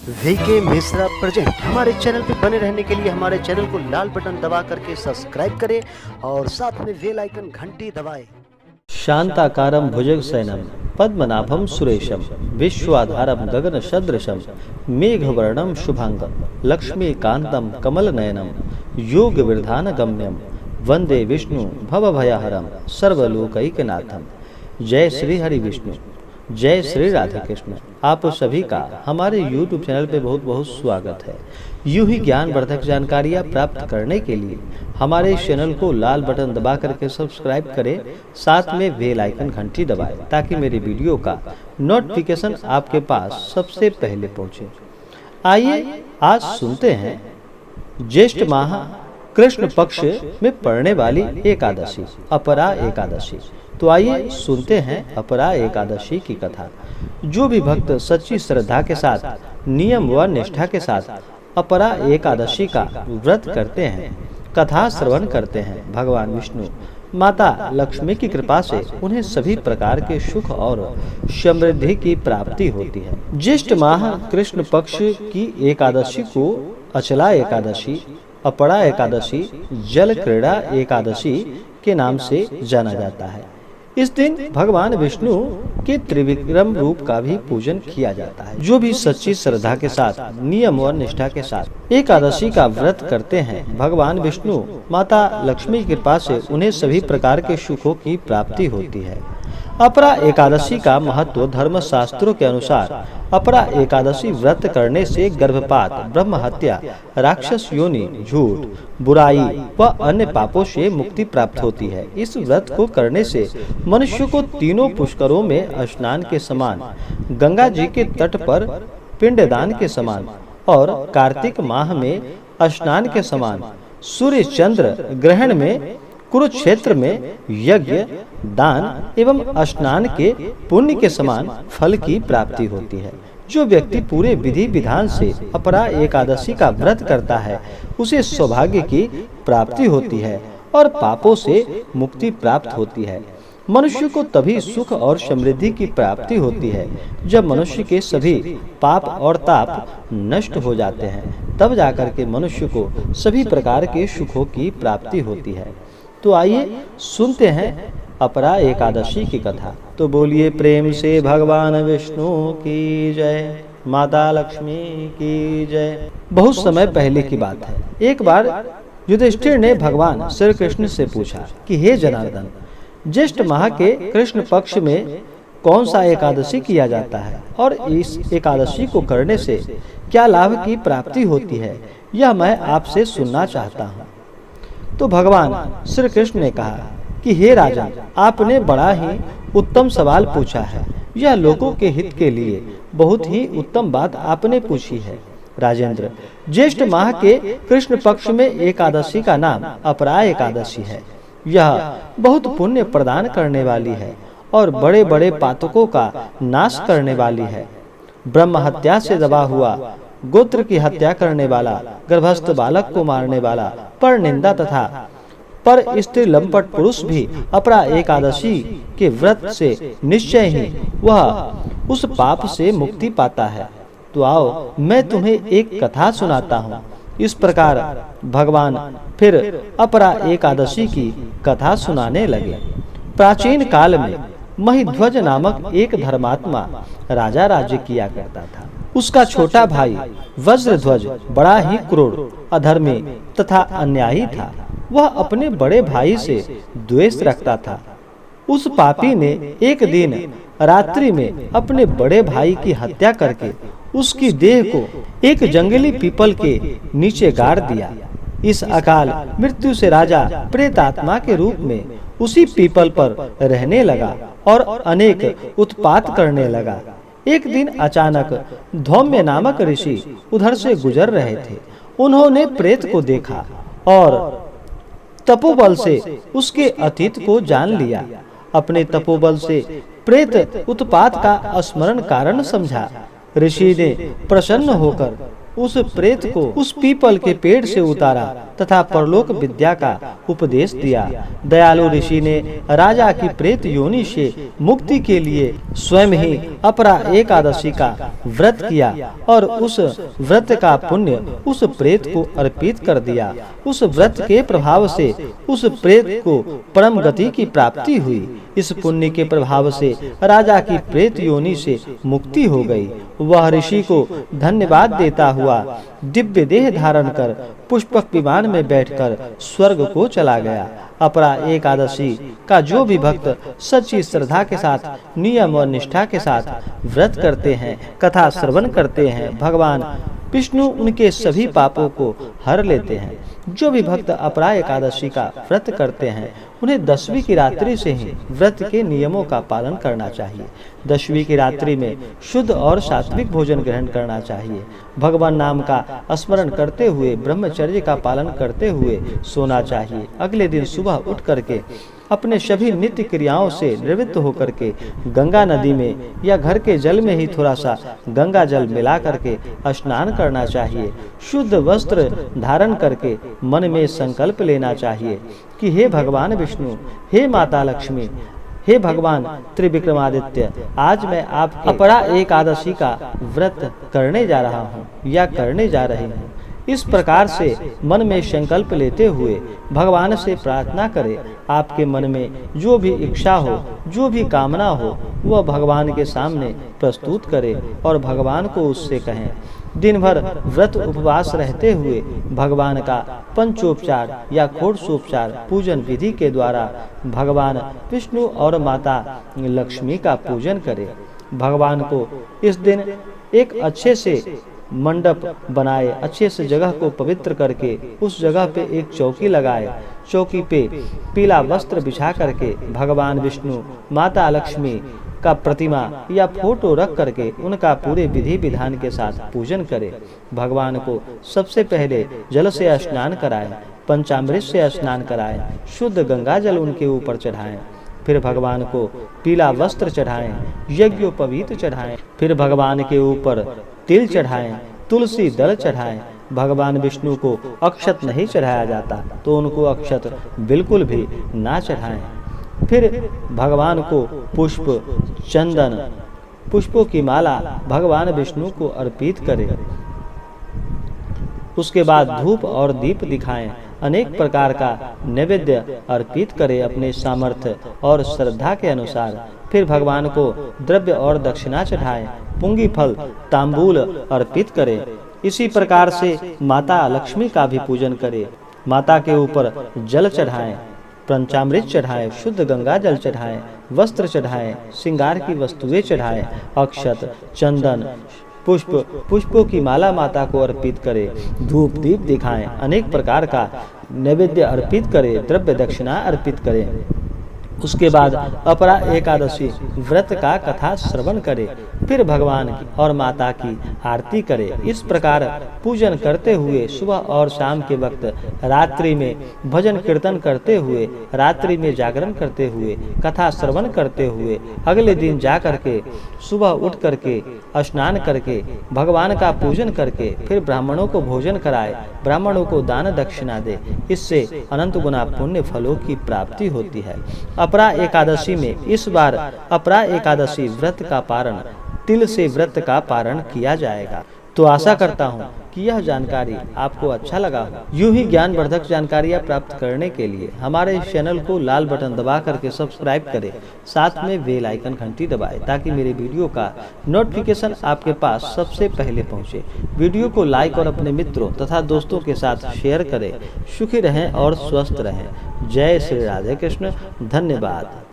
VK Mishra present. हमारे channel पे बने रहने के लिए हमारे चैनल को लाल बटन दबा करके सब्सक्राइब करें और साथ में बेल आइकन घंटी दबाएं। शांताकारं भुजगशयनं पद्मनाभं सुरेशं विश्वाधारं गगनसदृशं मेघवर्णं शुभांगं लक्ष्मीकान्तं कमलनयनं योगविधानगम्यं वंदे विष्णु भवभयहरं सर्वलोकैकनाथं। जय श्री हरि विष्णु, जय श्री राधे कृष्ण। आप सभी का हमारे YouTube चैनल पे बहुत बहुत स्वागत है। यूं ही ज्ञानवर्धक जानकारियाँ प्राप्त करने के लिए हमारे इस चैनल को लाल बटन दबा करके सब्सक्राइब करें, साथ में बेल आइकन घंटी दबाएं ताकि मेरे वीडियो का नोटिफिकेशन आपके पास सबसे पहले पहुंचे। आइए आज सुनते हैं ज्येष्ठ माह कृष्ण पक्ष में पड़ने वाली एकादशी, अपरा एकादशी। तो आइए सुनते हैं अपरा एकादशी की कथा। जो भी भक्त सच्ची श्रद्धा के साथ, नियम व निष्ठा के साथ अपरा एकादशी का व्रत करते हैं, कथा श्रवण करते हैं, भगवान विष्णु माता लक्ष्मी की कृपा से उन्हें सभी प्रकार के सुख और समृद्धि की प्राप्ति होती है। ज्येष्ठ माह कृष्ण पक्ष की एकादशी को अचला एकादशी, अपरा एकादशी, जल क्रीड़ा एकादशी के नाम से जाना जाता है। इस दिन भगवान विष्णु के त्रिविक्रम रूप का भी पूजन किया जाता है। जो भी सच्ची श्रद्धा के साथ, नियम और निष्ठा के साथ एकादशी का व्रत करते हैं, भगवान विष्णु माता लक्ष्मी की कृपा से उन्हें सभी प्रकार के सुखों की प्राप्ति होती है। अपरा एकादशी का महत्व धर्म शास्त्रों के अनुसार अपरा एकादशी व्रत करने से गर्भपात, ब्रह्म हत्या, राक्षस योनि, झूठ, बुराई व अन्य पापों से मुक्ति प्राप्त होती है। इस व्रत को करने से मनुष्य को तीनों पुष्करों में स्नान के समान, गंगा जी के तट पर पिंडदान के समान और कार्तिक माह में स्नान के समान, सूर्य चंद्र ग्रहण में, कुरुक्षेत्र में यज्ञ, दान एवं स्नान के पुण्य के समान फल की प्राप्ति होती है। जो व्यक्ति पूरे विधि विधान से अपरा एकादशी का व्रत करता है, उसे सौभाग्य की प्राप्ति होती है और पापों से मुक्ति प्राप्त होती है। मनुष्य को तभी सुख और समृद्धि की प्राप्ति होती है जब मनुष्य के सभी पाप और ताप नष्ट हो जाते हैं, तब जाकर के मनुष्य को सभी प्रकार के सुखों की प्राप्ति होती है। तो आइए सुनते हैं अपरा एकादशी की कथा। तो बोलिए प्रेम से भगवान विष्णु की जय, माता लक्ष्मी की जय। बहुत समय पहले की बात है। एक बार युधिष्ठिर ने भगवान श्री कृष्ण से पूछा कि हे जनार्दन, ज्येष्ठ माह के कृष्ण पक्ष में कौन सा एकादशी किया जाता है और इस एकादशी को करने से क्या लाभ की प्राप्ति होती है, यह मैं आपसे सुनना चाहता हूँ। तो भगवान श्री कृष्ण ने कहा कि हे राजन, आपने बड़ा ही उत्तम सवाल पूछा है। यह लोगों के हित के लिए बहुत ही उत्तम बात आपने पूछी है। राजेंद्र, ज्येष्ठ माह के कृष्ण पक्ष में एकादशी का नाम अपरा एकादशी है। यह बहुत पुण्य प्रदान करने वाली है और बड़े बड़े पातकों का नाश करने वाली है। ब्रह्म हत्या से दबा हुआ, गोत्र की हत्या करने वाला, गर्भस्थ बालक को मारने वाला, पर निंदा तथा पर स्त्री लंपट पुरुष भी अपरा एकादशी के व्रत से निश्चय ही वह उस पाप से मुक्ति पाता है। तो आओ मैं तुम्हें एक कथा सुनाता हूँ। इस प्रकार भगवान फिर अपरा एकादशी की कथा सुनाने लगे। प्राचीन काल में महिध्वज नामक एक धर्मात्मा राजा राज्य किया करता था। उसका छोटा भाई वज्रध्वज बड़ा ही क्रूर, अधर्मी तथा अन्यायी था। वह अपने बड़े भाई से द्वेष रखता था। उस पापी ने एक दिन रात्रि में अपने बड़े भाई की हत्या करके उसकी देह को एक जंगली पीपल के नीचे गाड़ दिया। इस अकाल मृत्यु से राजा प्रेतात्मा के रूप में उसी पीपल पर रहने लगा और अनेक उत्पात करने लगा। एक दिन अचानक धौम्य नामक ऋषि उधर से गुजर रहे थे। उन्होंने प्रेत को देखा और तपोबल से उसके अतीत को जान लिया। अपने तपोबल से प्रेत उत्पात का स्मरण कारण समझा। ऋषि ने प्रसन्न होकर उस प्रेत को उस पीपल के पेड़ से उतारा तथा परलोक विद्या का उपदेश दिया। दयालु ऋषि ने राजा की प्रेत योनि से मुक्ति के लिए स्वयं ही अपरा एकादशी का व्रत किया और उस व्रत का पुण्य उस प्रेत को अर्पित कर दिया। उस व्रत के प्रभाव से उस प्रेत को परम गति की प्राप्ति हुई। इस पुण्य के प्रभाव से राजा की प्रेत योनि से मुक्ति हो गई। वह ऋषि को धन्यवाद देता हुआ दिव्य देह धारण कर पुष्पक विमान में बैठकर स्वर्ग को चला गया। अपरा एकादशी का जो भी भक्त सच्ची श्रद्धा के साथ नियम और निष्ठा के साथ व्रत करते हैं, कथा श्रवण करते हैं, भगवान विष्णु उनके सभी पापों को हर लेते हैं। जो भी भक्त अपरा एकादशी का व्रत करते हैं उन्हें 10वीं की रात्रि से ही व्रत के नियमों का पालन करना चाहिए। 10वीं की रात्रि में शुद्ध और सात्विक भोजन ग्रहण करना चाहिए। भगवान नाम का स्मरण करते हुए ब्रह्मचर्य का पालन करते हुए सोना चाहिए। अगले दिन सुबह उठ करके अपने सभी नित्य क्रियाओं से निवृत्त होकर के गंगा नदी में या घर के जल में ही थोड़ा सा गंगा जल मिला करके स्नान करना चाहिए। शुद्ध वस्त्र धारण करके मन में संकल्प लेना चाहिए कि हे भगवान विष्णु, हे माता लक्ष्मी, हे भगवान त्रिविक्रमादित्य, आज मैं आप अपरा एकादशी का व्रत करने जा रहा हूँ या करने जा रही हूँ। इस प्रकार से मन में संकल्प लेते हुए भगवान से प्रार्थना करें। आपके मन में जो भी इच्छा हो, जो भी कामना हो, वह भगवान के सामने प्रस्तुत करें और भगवान को उससे कहें। दिन भर व्रत उपवास रहते हुए भगवान का पंचोपचार या षोडशोपचार पूजन विधि के द्वारा भगवान विष्णु और माता लक्ष्मी का पूजन करें। भगवान को इस दिन एक अच्छे से मंडप बनाए, अच्छे से जगह को पवित्र करके उस जगह पे एक चौकी लगाए। चौकी पे पीला वस्त्र बिछा करके भगवान विष्णु, माता लक्ष्मी का प्रतिमा या फोटो रख करके उनका पूरे विधि विधान के साथ पूजन करें। भगवान को सबसे पहले जल से स्नान कराएं, पंचामृत से स्नान कराएं, शुद्ध गंगा जल उनके ऊपर चढ़ाएं। फिर भगवान को पीला वस्त्र चढ़ाएं, यज्ञोपवीत चढ़ाएं। फिर भगवान के ऊपर तिल चढ़ाएं, तुलसी दल चढ़ाएं। भगवान विष्णु को अक्षत नहीं चढ़ाया जाता तो उनको अक्षत बिल्कुल भी ना चढ़ाएं। फिर भगवान को पुष्प, चंदन, पुष्पों की माला भगवान विष्णु को अर्पित करें। उसके बाद धूप और दीप दिखाएं, अनेक प्रकार का नैवेद्य अर्पित करें अपने सामर्थ्य और श्रद्धा के अनुसार। फिर भगवान को द्रव्य और दक्षिणा चढ़ाएं, पुंगी फल तांबूल अर्पित करें। इसी प्रकार से माता लक्ष्मी का भी पूजन करें। माता के ऊपर जल चढ़ाएं, पंचामृत चढ़ाएं, शुद्ध गंगा जल चढ़ाएं, वस्त्र चढ़ाएं, श्रृंगार की वस्तुएं चढ़ाएं, अक्षत, चंदन, पुष्पों की माला माता को अर्पित करें, धूप दीप दिखाएं, अनेक प्रकार का नैवेद्य अर्पित करें, द्रव्य दक्षिणा अर्पित करें। उसके बाद अपरा एकादशी व्रत का कथा श्रवण करें। फिर भगवान की और माता की आरती करें। इस प्रकार पूजन करते हुए सुबह और शाम के वक्त रात्रि में भजन कीर्तन करते हुए, रात्रि में जागरण करते हुए, कथा श्रवण करते हुए अगले दिन जा करके सुबह उठ करके स्नान करके भगवान का पूजन करके फिर ब्राह्मणों को भोजन कराए, ब्राह्मणों को दान दक्षिणा दे। इससे अनंत गुना पुण्य फलों की प्राप्ति होती है। अपरा एकादशी में इस बार अपरा एकादशी व्रत का पारण तिल से व्रत का पारण किया जाएगा। तो आशा करता हूँ कि यह जानकारी आपको अच्छा लगा हो। यूं ही ज्ञानवर्धक जानकारियाँ प्राप्त करने के लिए हमारे इस चैनल को लाल बटन दबा करके सब्सक्राइब करें, साथ में बेल आइकन घंटी दबाएं ताकि मेरे वीडियो का नोटिफिकेशन आपके पास सबसे पहले पहुंचे। वीडियो को लाइक और अपने मित्रों तथा दोस्तों के साथ शेयर करें। सुखी रहें और स्वस्थ रहें। जय श्री राधे कृष्ण। धन्यवाद।